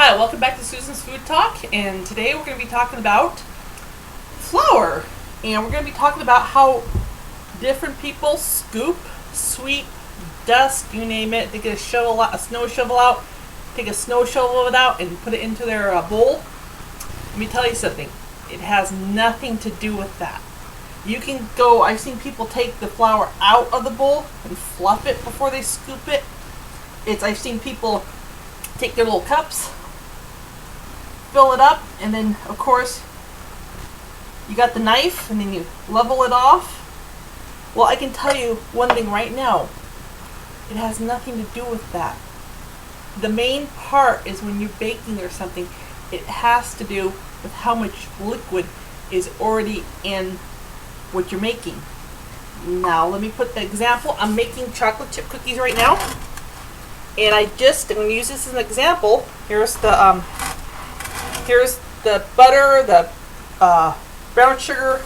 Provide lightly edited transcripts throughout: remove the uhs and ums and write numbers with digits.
Hi, welcome back to Susan's Food Talk, and today we're going to be talking about flour. And we're going to be talking about how different people scoop, sweep, dust, you name it. They get a shovel out, a snow shovel out, take a snow shovel of it out and put it into their bowl. Let me tell you something. It has nothing to do with that. You can go, I've seen people take the flour out of the bowl and fluff it before they scoop it. I've seen people take their little cups, fill it up, and then of course you got the knife and then you level it off. Well, I can tell you one thing right now. It has nothing to do with that. The main part is when you're baking or something, it has to do with how much liquid is already in what you're making. Now let me put the example. I'm making chocolate chip cookies right now, and I'm going to use this as an example. Here's the butter, the brown sugar,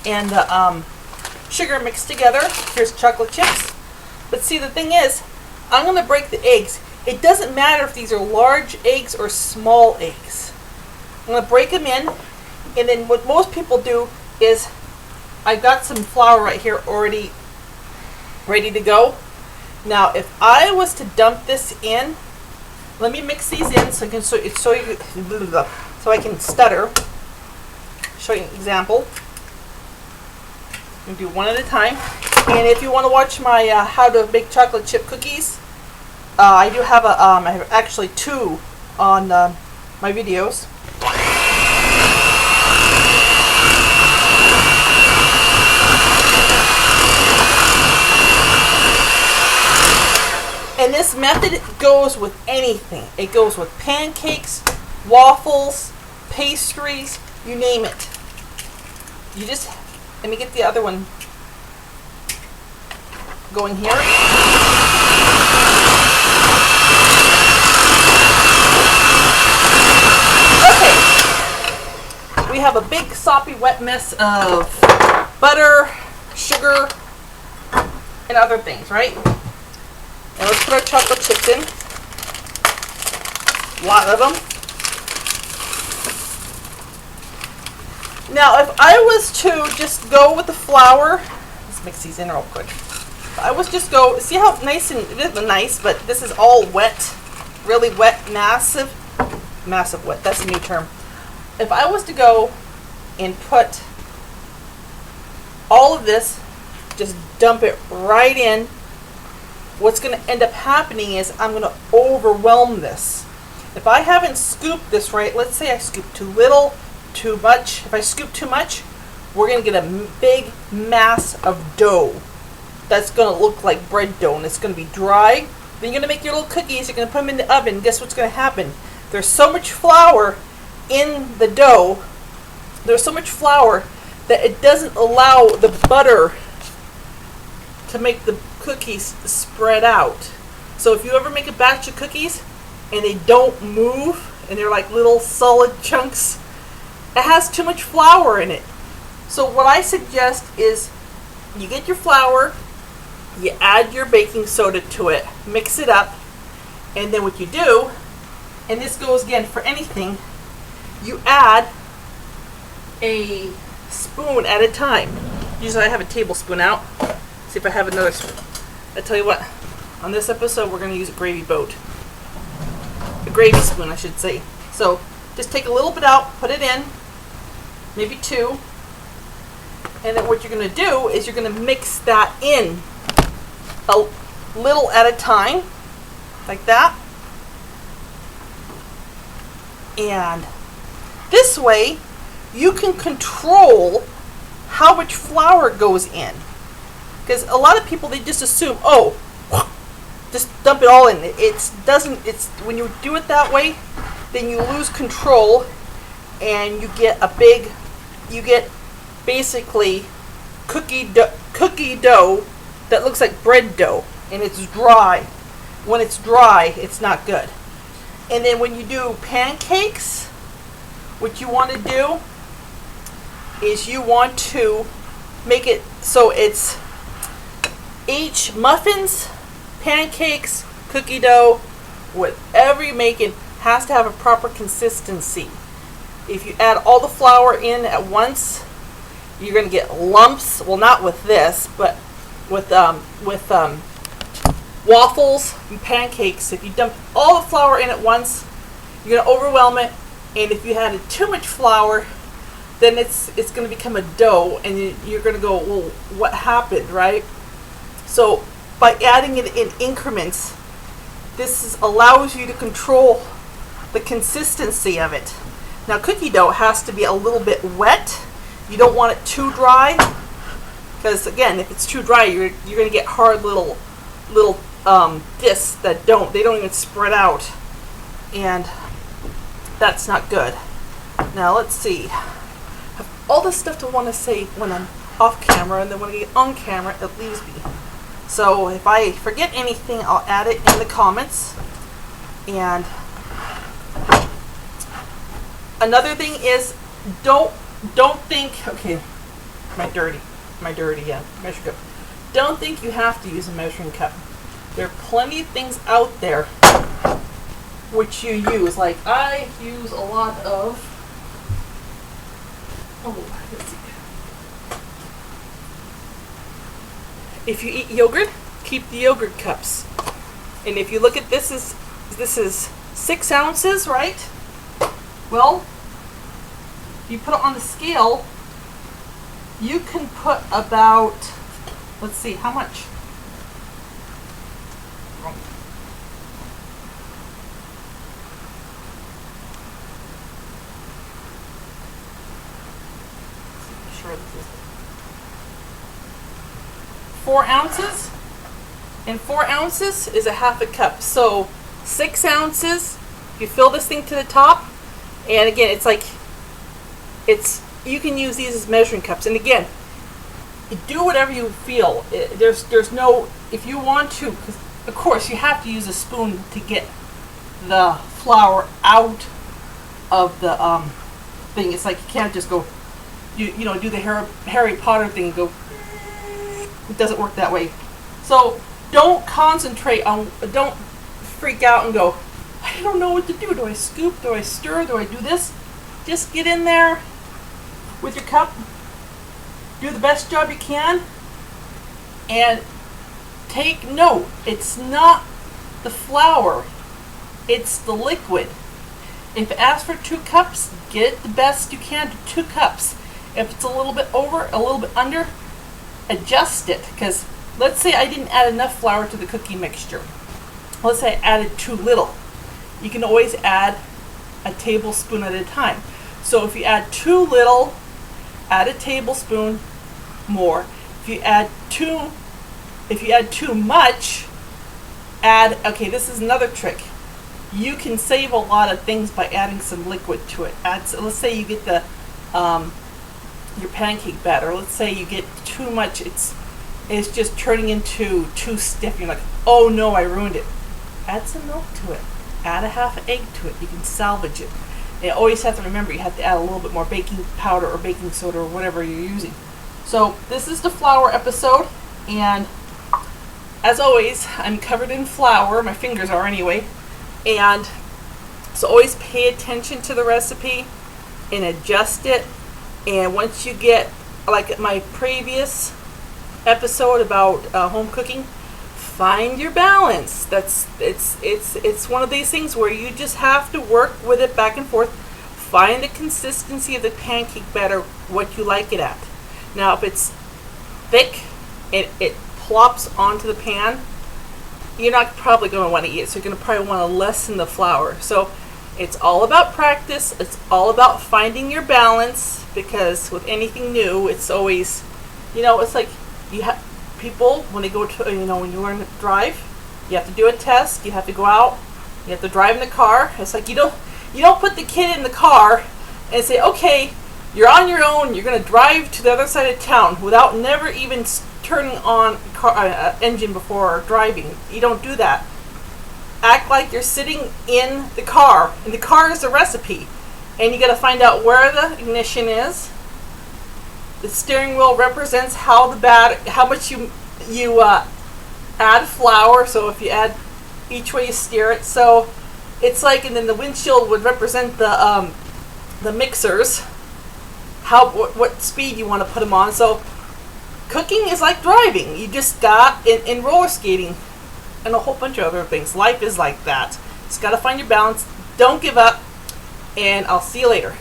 and the sugar mixed together. Here's chocolate chips. But see, the thing is, I'm going to break the eggs. It doesn't matter if these are large eggs or small eggs. I'm going to break them in, and then what most people do is, I've got some flour right here already ready to go. Now, if I was to dump this in, let me mix these in so I can stutter. Show you an example. I'm gonna do one at a time. And if you want to watch my how to make chocolate chip cookies, I do have I have actually two on my videos. And this method goes with anything. It goes with pancakes, waffles, pastries, you name it. You just, let me get the other one going here. Okay. We have a big soppy wet mess of butter, sugar, and other things, right? Now let's put our chocolate chips in. A lot of them. Now, if I was to just go with the flour, let's mix these in real quick. If I was just go, see how nice, and it isn't nice, but this is all wet, really wet, massive wet, that's a new term. If I was to go and put all of this, just dump it right in, what's going to end up happening is I'm going to overwhelm this. If I haven't scooped this right, let's say I scoop too little, too much. If I scoop too much, we're going to get a big mass of dough. That's going to look like bread dough, and it's going to be dry. Then you're going to make your little cookies. You're going to put them in the oven. Guess what's going to happen? There's so much flour in the dough. There's so much flour that it doesn't allow the butter to make the cookies spread out. So if you ever make a batch of cookies and they don't move and they're like little solid chunks, it has too much flour in it. So what I suggest is you get your flour, you add your baking soda to it, mix it up, and then what you do, and this goes again for anything, you add a spoon at a time. Usually I have a tablespoon out. See if I have another spoon. I tell you what, on this episode we're going to use a gravy boat. A gravy spoon, I should say. So just take a little bit out, put it in, maybe two, and then what you're going to do is you're going to mix that in a little at a time, like that. And this way you can control how much flour goes in. Because a lot of people, they just assume, oh, just dump it all in. It's when you do it that way, then you lose control, and you get basically cookie dough that looks like bread dough, and it's dry. When it's dry, it's not good. And then when you do pancakes, what you want to do is you want to make it so it's each muffins, pancakes, cookie dough, whatever you're making, has to have a proper consistency. If you add all the flour in at once, you're going to get lumps. Well, not with this, but with waffles and pancakes. If you dump all the flour in at once, you're going to overwhelm it. And if you added too much flour, then it's going to become a dough, and you're going to go, well, what happened, right? So by adding it in increments, this allows you to control the consistency of it. Now, cookie dough has to be a little bit wet. You don't want it too dry, because again, if it's too dry, you're going to get hard little discs that don't even spread out, and that's not good. Now let's see. I have all this stuff to want to say when I'm off camera, and then when I get on camera, it leaves me. So if I forget anything, I'll add it in the comments. And another thing is, don't think, okay, my dirty measuring cup. Don't think you have to use a measuring cup. There are plenty of things out there which you use. Like I use a lot of, let's see. If you eat yogurt, keep the yogurt cups. And if you look at this is 6 ounces, right? Well, you put it on the scale, you can put about, let's see, how much? Sure, this is 4 ounces, and 4 ounces is a half a cup. So 6 ounces, you fill this thing to the top, and again, it's like, you can use these as measuring cups. And again, do whatever you feel. There's no, if you want to, because of course you have to use a spoon to get the flour out of the thing. It's like you can't just go, you know, do the Harry Potter thing and go. It doesn't work that way. So don't concentrate on, don't freak out and go, I don't know what to do. Do I scoop? Do I stir? Do I do this? Just get in there with your cup, do the best job you can, and take note. It's not the flour, it's the liquid. If it asks for 2 cups, get it the best you can to 2 cups. If it's a little bit over, a little bit under, adjust it. Because let's say I didn't add enough flour to the cookie mixture. Let's say I added too little. You can always add a tablespoon at a time. So if you add too little, add a tablespoon more. If you add too much, add, okay, this is another trick. You can save a lot of things by adding some liquid to it. Let's say you get the your pancake batter. Let's say you get too much, it's just turning into too stiff. You're like, oh no, I ruined it. Add some milk to it. Add a half egg to it. You can salvage it. You always have to remember, you have to add a little bit more baking powder or baking soda or whatever you're using. So this is the flour episode, and as always, I'm covered in flour. My fingers are anyway. And so always pay attention to the recipe and adjust it. And once you get, like my previous episode about home cooking, find your balance. It's one of these things where you just have to work with it back and forth. Find the consistency of the pancake batter, what you like it at. Now, if it's thick and it plops onto the pan, you're not probably going to want to eat it. So you're going to probably want to lessen the flour. So it's all about practice. It's all about finding your balance, because with anything new, it's always, it's like you have people when they go to, when you learn to drive, you have to do a test. You have to go out. You have to drive in the car. It's like you don't put the kid in the car and say, okay, you're on your own. You're going to drive to the other side of town without never even turning on engine before driving. You don't do that. Act like you're sitting in the car, and the car is the recipe, and you got to find out where the ignition is. The steering wheel represents how much you add flour. So if you add each way you steer it. So it's like, and then the windshield would represent the mixers, what speed you want to put them on. So cooking is like driving. You just got in roller skating and a whole bunch of other things. Life is like that. Just got to find your balance. Don't give up, and I'll see you later.